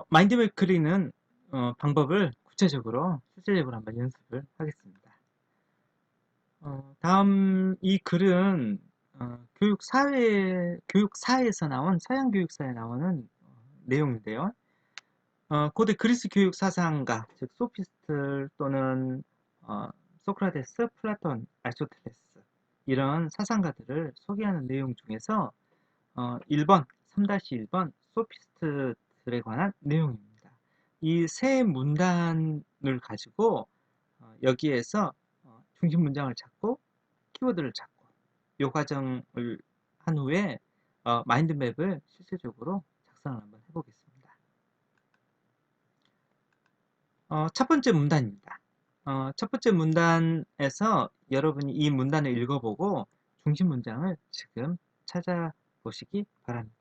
마인드맵 그리는 방법을 구체적으로 실질적으로 한번 연습을 하겠습니다. 다음 이 글은 교육사에서 나온 서양 교육사에 나오는 내용인데요. 고대 그리스 교육 사상가, 즉 소피스트 또는 소크라테스, 플라톤, 아리스토텔레스 이런 사상가들을 소개하는 내용 중에서 1번, 3-1번 소피스트들에 관한 내용입니다. 이 세 문단을 가지고 여기에서 중심 문장을 찾고 키워드를 찾고 이 과정을 한 후에 마인드맵을 실질적으로 작성을 한번 해보겠습니다. 첫 번째 문단입니다. 첫 번째 문단에서 여러분이 이 문단을 읽어보고 중심 문장을 지금 찾아보시기 바랍니다.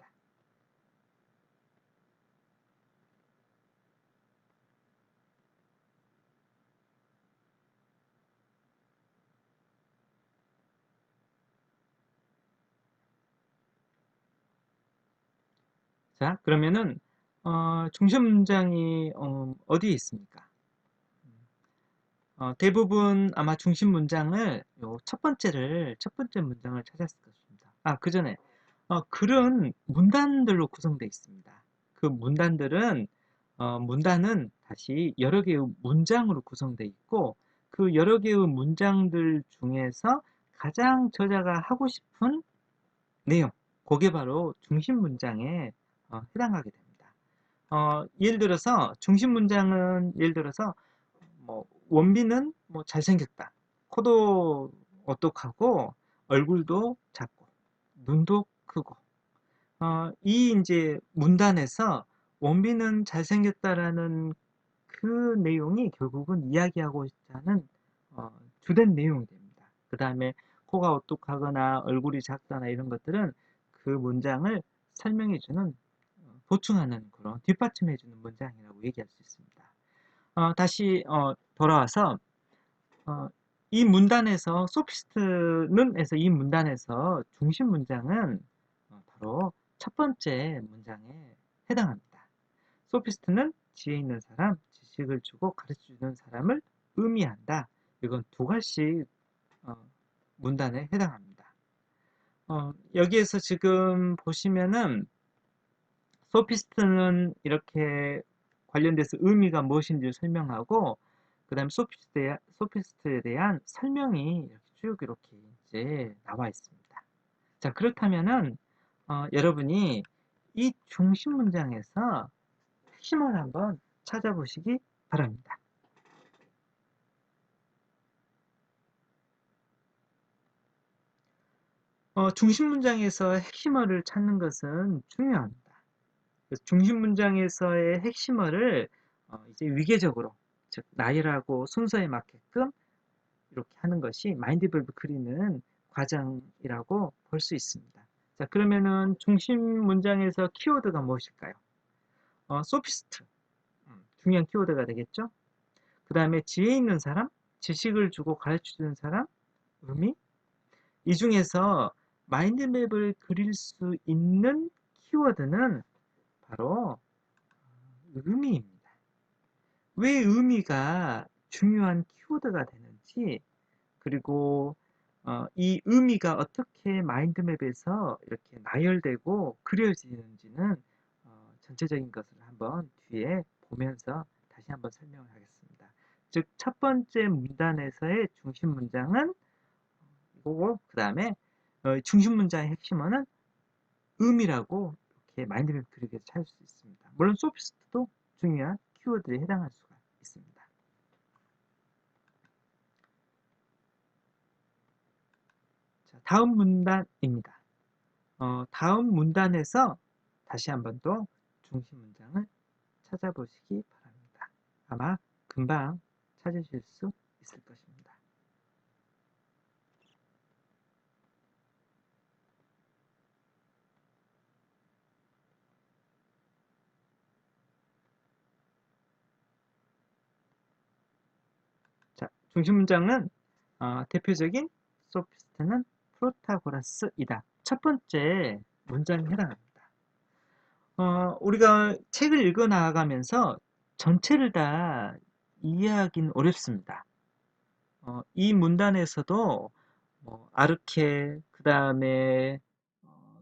자, 그러면은 중심 문장이 어디에 있습니까? 대부분 아마 중심 문장을 첫 번째 문장을 찾았을 것입니다. 그 전에 글은 문단들로 구성되어 있습니다. 그 문단은 다시 여러 개의 문장으로 구성되어 있고 그 여러 개의 문장들 중에서 가장 저자가 하고 싶은 내용, 그게 바로 중심 문장에 해당하게 됩니다. 예를 들어서 중심 문장은 예를 들어서 뭐 원빈은 뭐 잘생겼다. 코도 오똑하고 얼굴도 작고 눈도 크고 이 이제 문단에서 원빈은 잘생겼다라는 그 내용이 결국은 이야기하고자 하는 주된 내용이 됩니다. 그 다음에 코가 오똑하거나 얼굴이 작다나 이런 것들은 그 문장을 설명해주는 보충하는 그런 뒷받침해주는 문장이라고 얘기할 수 있습니다. 다시 돌아와서 어, 이 문단에서 소피스트는에서 이 문단에서 중심 문장은 바로 첫 번째 문장에 해당합니다. 소피스트는 지혜 있는 사람, 지식을 주고 가르쳐주는 사람을 의미한다. 이건 두 가지 어, 문단에 해당합니다. 여기에서 지금 보시면은 소피스트는 이렇게 관련돼서 의미가 무엇인지 설명하고 그 다음에 소피스트에 대한 설명이 이렇게 쭉 이렇게 이제 나와 있습니다. 자, 그렇다면은 여러분이 이 중심 문장에서 핵심을 한번 찾아보시기 바랍니다. 중심 문장에서 핵심어를 찾는 것은 중요합니다. 그래서 중심 문장에서의 핵심어를 이제 위계적으로, 즉 나열하고 순서에 맞게끔 이렇게 하는 것이 마인드맵을 그리는 과정이라고 볼 수 있습니다. 자, 그러면은 중심 문장에서 키워드가 무엇일까요? 소피스트, 중요한 키워드가 되겠죠? 그 다음에 지혜 있는 사람, 지식을 주고 가르쳐주는 사람, 의미, 이 중에서 마인드맵을 그릴 수 있는 키워드는 바로 의미입니다. 왜 의미가 중요한 키워드가 되는지, 그리고 이 의미가 어떻게 마인드맵에서 이렇게 나열되고 그려지는지는 전체적인 것을 한번 뒤에 보면서 다시 한번 설명을 하겠습니다. 즉, 첫 번째 문단에서의 중심 문장은 이거고, 그 다음에 중심 문장의 핵심어는 의미라고 이렇게 마인드맵 그리기에서 찾을 수 있습니다. 물론 소피스트도 중요한 키워드에 해당할 수가 있습니다. 자, 다음 문단입니다. 다음 문단에서 다시 한번 더 중심 문장을 찾아보시기 바랍니다. 아마 금방 찾으실 수 있을 것입니다. 자, 중심 문장은 대표적인 소피스트는 프로타고라스이다. 첫 번째 문장에 해당합니다. 우리가 책을 읽어 나가면서 전체를 다 이해하긴 어렵습니다. 이 문단에서도 뭐 아르케, 그다음에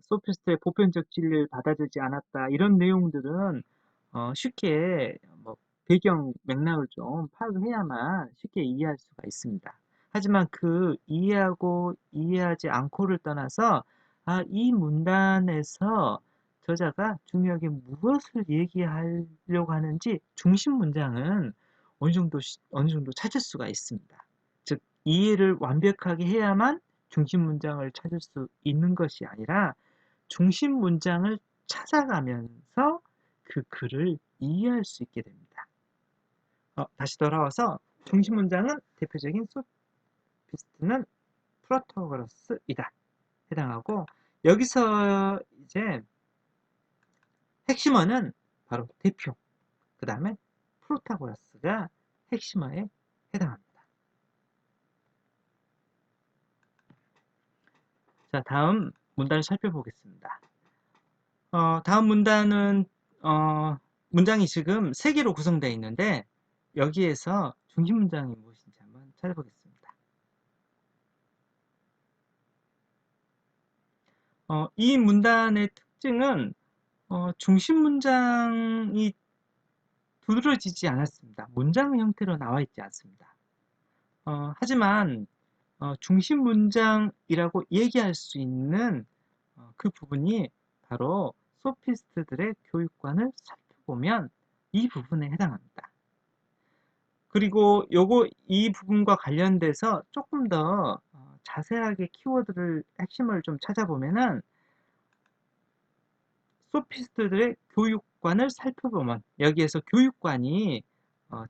소피스트의 보편적 진리를 받아들이지 않았다 이런 내용들은 쉽게 뭐 배경 맥락을 좀 파악을 해야만 쉽게 이해할 수가 있습니다. 하지만 그 이해하고 이해하지 않고를 떠나서 이 문단에서 저자가 중요하게 무엇을 얘기하려고 하는지 중심 문장은 어느 정도 찾을 수가 있습니다. 즉 이해를 완벽하게 해야만 중심 문장을 찾을 수 있는 것이 아니라 중심 문장을 찾아가면서 그 글을 이해할 수 있게 됩니다. 다시 돌아와서 중심 문장은 대표적인 소피스트는 프로타고라스이다 해당하고, 여기서 이제 핵심어는 바로 대표, 그 다음에 프로타고라스가 핵심어에 해당합니다. 자, 다음 문단을 살펴보겠습니다. 다음 문단은 문장이 지금 3개로 구성되어 있는데 여기에서 중심 문장이 무엇인지 한번 찾아보겠습니다. 이 문단의 특징은 중심 문장이 두드러지지 않았습니다. 문장 형태로 나와 있지 않습니다. 하지만 중심 문장이라고 얘기할 수 있는 그 부분이 바로 소피스트들의 교육관을 살펴보면 이 부분에 해당합니다. 그리고 이 부분과 관련돼서 조금 더 자세하게 키워드를 핵심을 좀 찾아보면은 소피스트들의 교육관을 살펴보면 여기에서 교육관이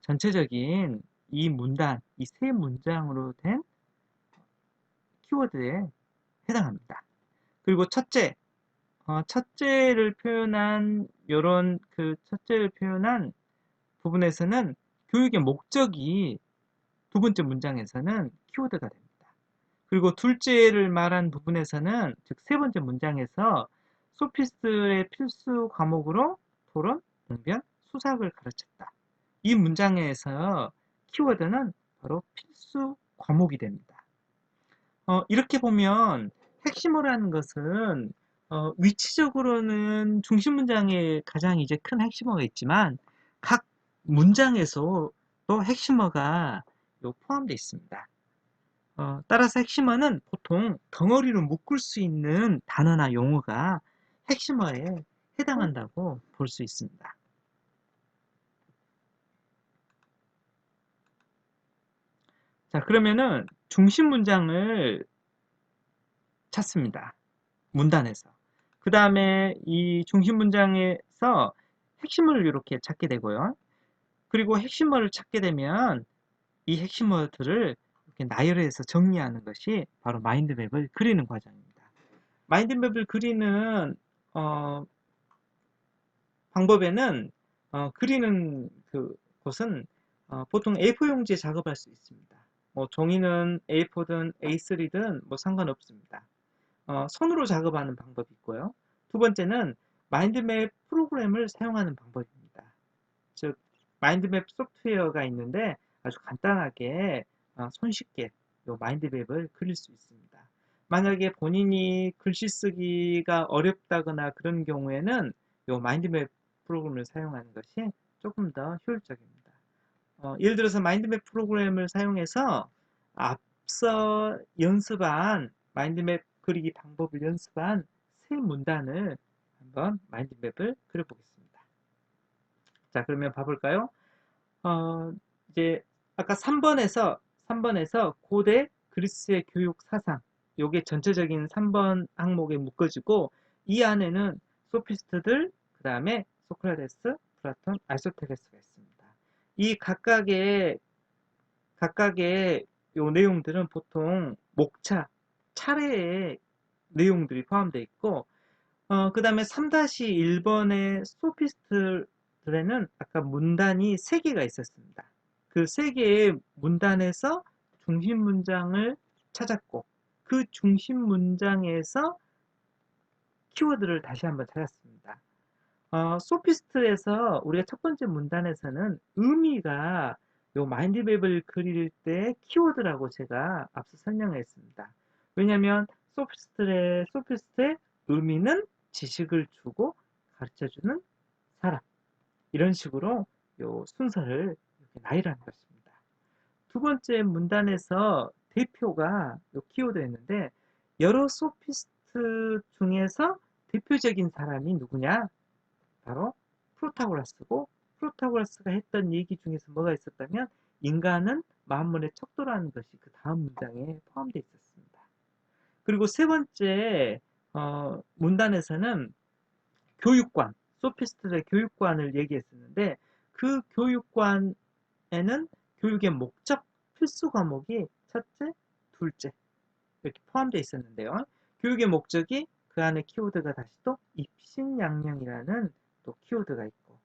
전체적인 이 문단, 이 세 문장으로 된 키워드에 해당합니다. 그리고 첫째를 표현한 요런 첫째를 표현한 부분에서는 교육의 목적이 두 번째 문장에서는 키워드가 됩니다. 그리고 둘째를 말한 부분에서는, 즉 세 번째 문장에서 소피스트의 필수 과목으로 토론, 응변, 수사학을 가르쳤다. 이 문장에서 키워드는 바로 필수 과목이 됩니다. 이렇게 보면 핵심어라는 것은 위치적으로는 중심 문장에 가장 이제 큰 핵심어가 있지만 각 문장에서 또 핵심어가 포함되어 있습니다. 따라서 핵심어는 보통 덩어리로 묶을 수 있는 단어나 용어가 핵심어에 해당한다고 볼 수 있습니다. 자, 그러면은 중심 문장을 찾습니다. 문단에서. 그 다음에 이 중심 문장에서 핵심어를 이렇게 찾게 되고요. 그리고 핵심어를 찾게 되면 이 핵심어들을 이렇게 나열해서 정리하는 것이 바로 마인드맵을 그리는 과정입니다. 마인드맵을 그리는 방법에는 그리는 곳은 보통 A4 용지에 작업할 수 있습니다. 뭐 종이는 A4든 A3든 뭐 상관없습니다. 손으로 작업하는 방법이 있고요. 두 번째는 마인드맵 프로그램을 사용하는 방법입니다. 즉 마인드맵 소프트웨어가 있는데 아주 간단하게 손쉽게 이 마인드맵을 그릴 수 있습니다. 만약에 본인이 글씨 쓰기가 어렵다거나 그런 경우에는 이 마인드맵 프로그램을 사용하는 것이 조금 더 효율적입니다. 예를 들어서 마인드맵 프로그램을 사용해서 앞서 연습한 마인드맵 그리기 방법을 연습한 세 문단을 한번 마인드맵을 그려보겠습니다. 자, 그러면 봐볼까요? 이제 아까 3번에서 고대 그리스의 교육 사상, 요게 전체적인 3번 항목에 묶어지고 이 안에는 소피스트들, 그 다음에 소크라테스, 플라톤, 아리스토텔레스가 있습니다. 이 각각의 요 내용들은 보통 목차, 차례의 내용들이 포함되어 있고, 그 다음에 3-1번의 소피스트들에는 아까 문단이 3개가 있었습니다. 그 3개의 문단에서 중심 문장을 찾았고, 그 중심 문장에서 키워드를 다시 한번 찾았습니다. 소피스트에서 우리가 첫 번째 문단에서는 의미가 요 마인드맵을 그릴 때 키워드라고 제가 앞서 설명했습니다. 왜냐하면 소피스트의 의미는 지식을 주고 가르쳐주는 사람. 이런 식으로 요 순서를 이렇게 나열하는 것입니다. 두 번째 문단에서 대표가 요 키워드였는데 여러 소피스트 중에서 대표적인 사람이 누구냐? 바로 프로타고라스고 프로타고라스가 했던 얘기 중에서 뭐가 있었다면 인간은 만물의 척도라는 것이 그 다음 문장에 포함되어 있었습니다. 그리고 세 번째 문단에서는 교육관, 소피스트의 교육관을 얘기했었는데 그 교육관에는 교육의 목적, 필수 과목이 첫째, 둘째 이렇게 포함되어 있었는데요. 교육의 목적이 그 안에 키워드가 다시 또 입신양명이라는 또 키워드가 있고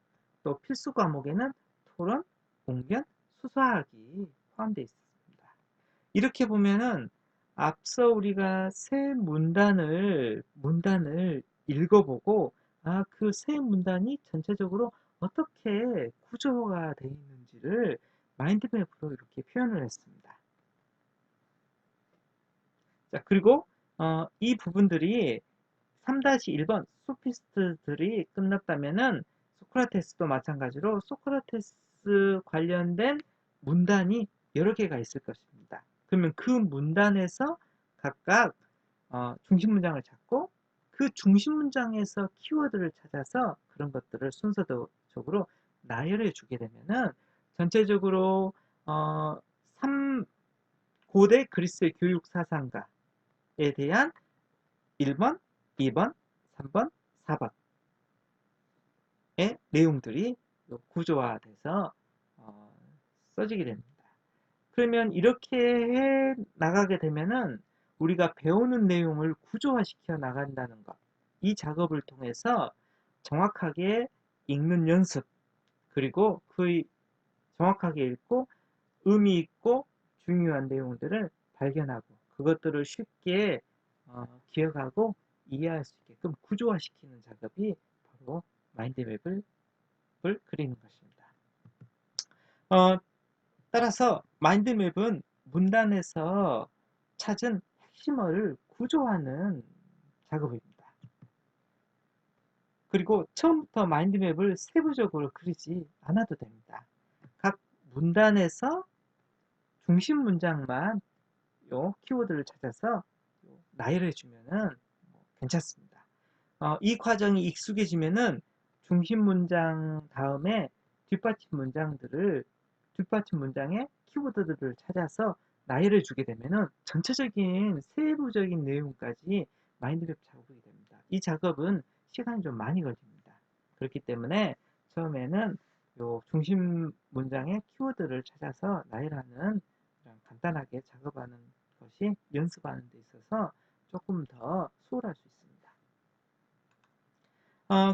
또 필수 과목에는 토론, 공변, 수사학이 포함되어 있습니다. 이렇게 보면은 앞서 우리가 세 문단을 읽어보고 그 세 문단이 전체적으로 어떻게 구조가 되어 있는지를 마인드맵으로 이렇게 표현을 했습니다. 자, 그리고 이 부분들이 3-1번 소피스트들이 끝났다면은 소크라테스도 마찬가지로 소크라테스 관련된 문단이 여러 개가 있을 것입니다. 그러면 그 문단에서 각각 중심 문장을 잡고 그 중심 문장에서 키워드를 찾아서 그런 것들을 순서적으로 나열해 주게 되면은 전체적으로 3고대 그리스의 교육 사상가에 대한 1번, 2번, 3번, 4번의 내용들이 구조화돼서 써지게 됩니다. 그러면 이렇게 해 나가게 되면은 우리가 배우는 내용을 구조화시켜 나간다는 것. 이 작업을 통해서 정확하게 읽는 연습, 그리고 그 정확하게 읽고 의미 있고 중요한 내용들을 발견하고 그것들을 쉽게 기억하고 이해할 수 있게끔 구조화시키는 작업이 바로 마인드맵을 그리는 것입니다. 따라서 마인드맵은 문단에서 찾은 핵심어를 구조하는 작업입니다. 그리고 처음부터 마인드맵을 세부적으로 그리지 않아도 됩니다. 각 문단에서 중심 문장만 요 키워드를 찾아서 나열해 주면은 괜찮습니다. 이 과정이 익숙해지면은 중심 문장 다음에 뒷받침 문장의 키워드들을 찾아서 나열해 주게 되면은 전체적인 세부적인 내용까지 마인드맵 작업이 됩니다. 이 작업은 시간이 좀 많이 걸립니다. 그렇기 때문에 처음에는 요 중심 문장의 키워드를 찾아서 나열하는 간단하게 작업하는 것이 연습하는 데 있어서 조금 더 수월할 수 있습니다.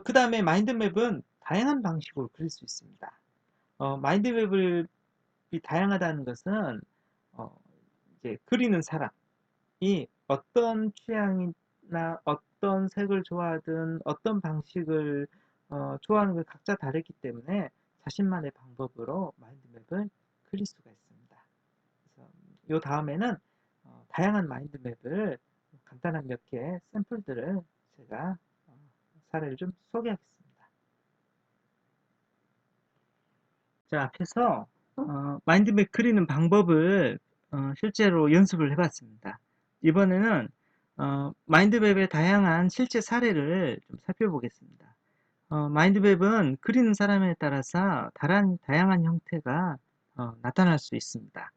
그 다음에 마인드맵은 다양한 방식으로 그릴 수 있습니다. 마인드맵이 다양하다는 것은 이제 그리는 사람이 어떤 취향이나 어떤 색을 좋아하든 어떤 방식을 좋아하는 걸 각자 다르기 때문에 자신만의 방법으로 마인드맵을 그릴 수가 있습니다. 그래서 요 다음에는 다양한 마인드맵을 간단한 몇 개 샘플들을 제가 사례를 좀 소개하겠습니다. 자, 앞에서 마인드맵 그리는 방법을 실제로 연습을 해봤습니다. 이번에는 마인드맵의 다양한 실제 사례를 좀 살펴보겠습니다. 마인드맵은 그리는 사람에 따라서 다양한 형태가 나타날 수 있습니다.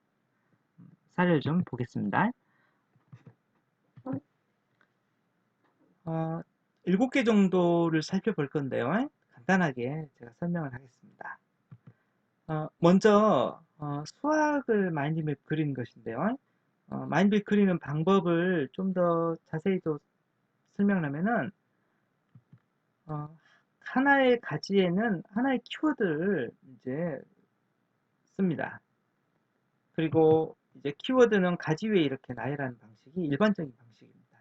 사례를 좀 보겠습니다. 7개 정도를 살펴볼 건데요. 간단하게 제가 설명을 하겠습니다. 먼저 수학을 마인드맵 그리는 것인데요. 마인드맵 그리는 방법을 좀 더 자세히 또 설명을 하면은 하나의 가지에는 하나의 키워드를 이제 씁니다. 그리고 이제 키워드는 가지 위에 이렇게 나열하는 방식이 일반적인 방식입니다.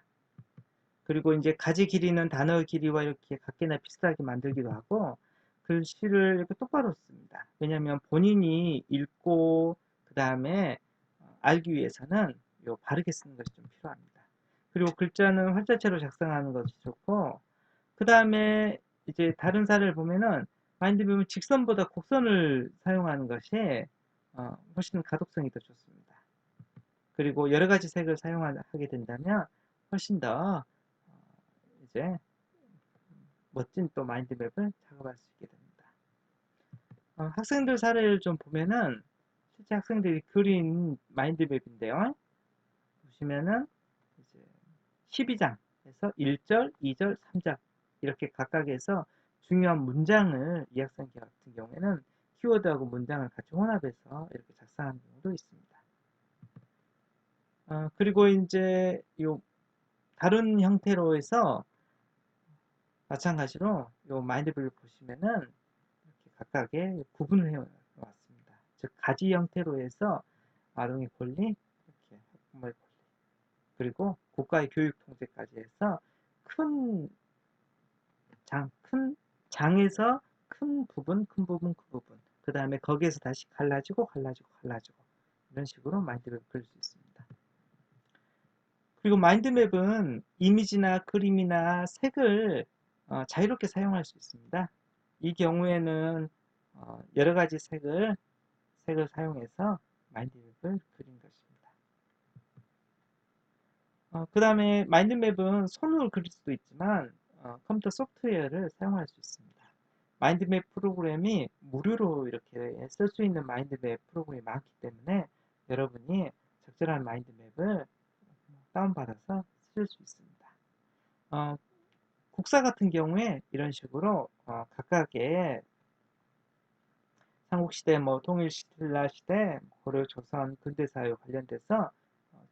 그리고 이제 가지 길이는 단어 길이와 이렇게 같게나 비슷하게 만들기도 하고, 글씨를 이렇게 똑바로 씁니다. 왜냐하면 본인이 읽고 그 다음에 알기 위해서는 요 바르게 쓰는 것이 좀 필요합니다. 그리고 글자는 활자체로 작성하는 것이 좋고, 그 다음에 이제 다른 사례를 보면은 마인드맵은 직선보다 곡선을 사용하는 것이 훨씬 가독성이 더 좋습니다. 그리고 여러 가지 색을 사용하게 된다면 훨씬 더 이제 멋진 또 마인드맵을 작업할 수 있게 됩니다. 학생들 사례를 좀 보면은 실제 학생들이 그린 마인드맵인데요. 보시면은 이제 12장에서 1절, 2절, 3절 이렇게 각각에서 중요한 문장을 이 학생 같은 경우에는 키워드하고 문장을 같이 혼합해서 이렇게 작성하는 경우도 있습니다. 그리고 이제 요 다른 형태로 해서 마찬가지로 요 마인드맵을 보시면은 이렇게 각각의 구분을 해 왔습니다. 즉 가지 형태로 해서 아동의 권리, 이렇게 학부모의 권리, 그리고 국가의 교육 통제까지 해서 큰 큰 장에서 큰 부분, 큰 부분, 큰 부분. 그 다음에 거기에서 다시 갈라지고, 갈라지고, 갈라지고. 이런 식으로 마인드맵을 그릴 수 있습니다. 그리고 마인드맵은 이미지나 그림이나 색을 자유롭게 사용할 수 있습니다. 이 경우에는 여러 가지 색을 사용해서 마인드맵을 그린 것입니다. 그 다음에 마인드맵은 손으로 그릴 수도 있지만 컴퓨터 소프트웨어를 사용할 수 있습니다. 마인드맵 프로그램이 무료로 이렇게 쓸 수 있는 마인드맵 프로그램이 많기 때문에 여러분이 적절한 마인드맵을 다운받아서 쓸 수 있습니다. 국사 같은 경우에 이런 식으로 각각의 삼국시대, 통일신라시대, 고려, 조선, 근대사회 관련돼서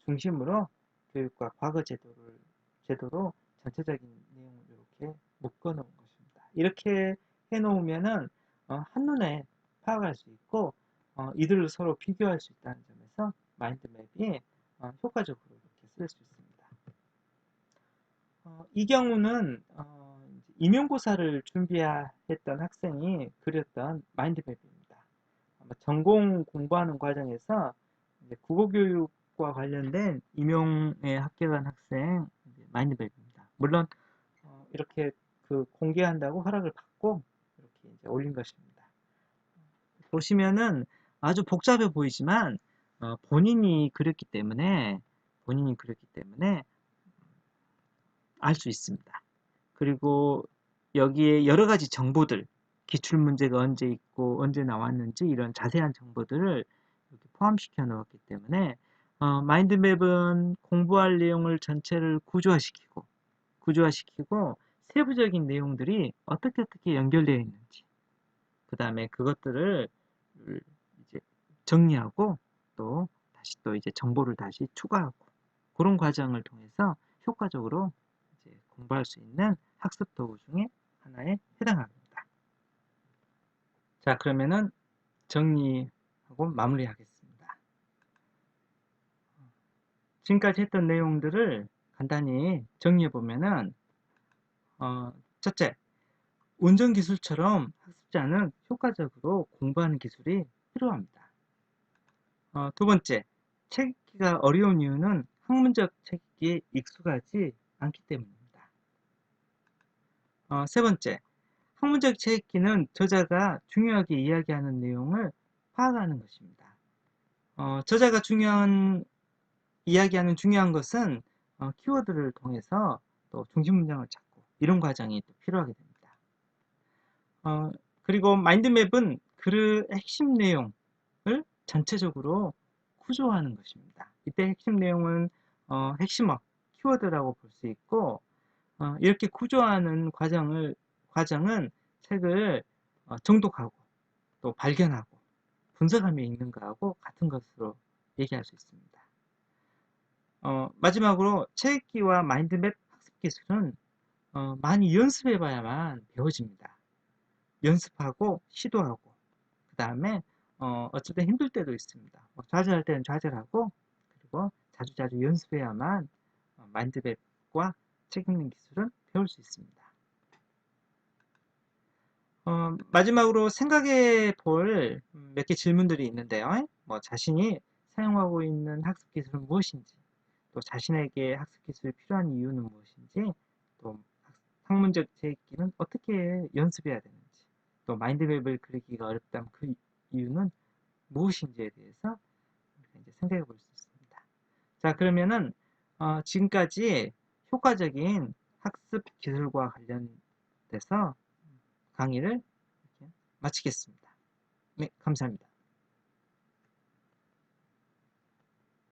중심으로 교육과 과거 제도로 전체적인 내용을 이렇게 묶어놓은 것입니다. 이렇게 해놓으면은 한눈에 파악할 수 있고 이들을 서로 비교할 수 있다는 점에서 마인드맵이 효과적으로 이렇게 쓸 수 있습니다. 이 경우는 임용고사를 준비했던 학생이 그렸던 마인드맵입니다. 전공 공부하는 과정에서 국어교육과 관련된 임용에 합격한 학생 마인드맵입니다. 물론 이렇게 공개한다고 허락을 받고 이렇게 이제 올린 것입니다. 보시면은 아주 복잡해 보이지만 본인이 그렸기 때문에 알 수 있습니다. 그리고 여기에 여러 가지 정보들, 기출문제가 언제 있고 언제 나왔는지 이런 자세한 정보들을 이렇게 포함시켜 넣었기 때문에 마인드맵은 공부할 내용을 전체를 구조화시키고 세부적인 내용들이 어떻게 연결되어 있는지 그 다음에 그것들을 이제 정리하고 또 다시 또 이제 정보를 다시 추가하고 그런 과정을 통해서 효과적으로 이제 공부할 수 있는 학습 도구 중에 하나에 해당합니다. 자, 그러면은 정리하고 마무리하겠습니다. 지금까지 했던 내용들을 간단히 정리해 보면은 첫째, 운전기술처럼 학습자는 효과적으로 공부하는 기술이 필요합니다. 두 번째, 책 읽기가 어려운 이유는 학문적 책 읽기에 익숙하지 않기 때문입니다. 세 번째, 학문적 책 읽기는 저자가 중요하게 이야기하는 내용을 파악하는 것입니다. 저자가 이야기하는 중요한 것은 키워드를 통해서 또 중심 문장을 찾고 이런 과정이 또 필요하게 됩니다. 그리고 마인드맵은 글의 핵심 내용을 전체적으로 구조하는 것입니다. 이때 핵심 내용은 핵심어, 키워드라고 볼 수 있고 이렇게 구조하는 과정은 책을 정독하고 또 발견하고 분석하며 읽는 것하고 같은 것으로 얘기할 수 있습니다. 마지막으로 책 읽기와 마인드맵 학습 기술은 많이 연습해봐야만 배워집니다. 연습하고 시도하고 그 다음에 어쩔 때 힘들 때도 있습니다. 좌절할 때는 좌절하고 그리고 자주자주 연습해야만 마인드맵과 책 읽는 기술은 배울 수 있습니다. 마지막으로 생각해 볼 몇 개 질문들이 있는데요. 자신이 사용하고 있는 학습 기술은 무엇인지, 또 자신에게 학습 기술이 필요한 이유는 무엇인지, 또 학문적 제기는 어떻게 연습해야 되는지, 또 마인드맵을 그리기가 어렵다면 그 이유는 무엇인지에 대해서 이제 생각해 볼 수 있습니다. 자, 그러면은 지금까지 효과적인 학습 기술과 관련돼서 강의를 이렇게 마치겠습니다. 네, 감사합니다.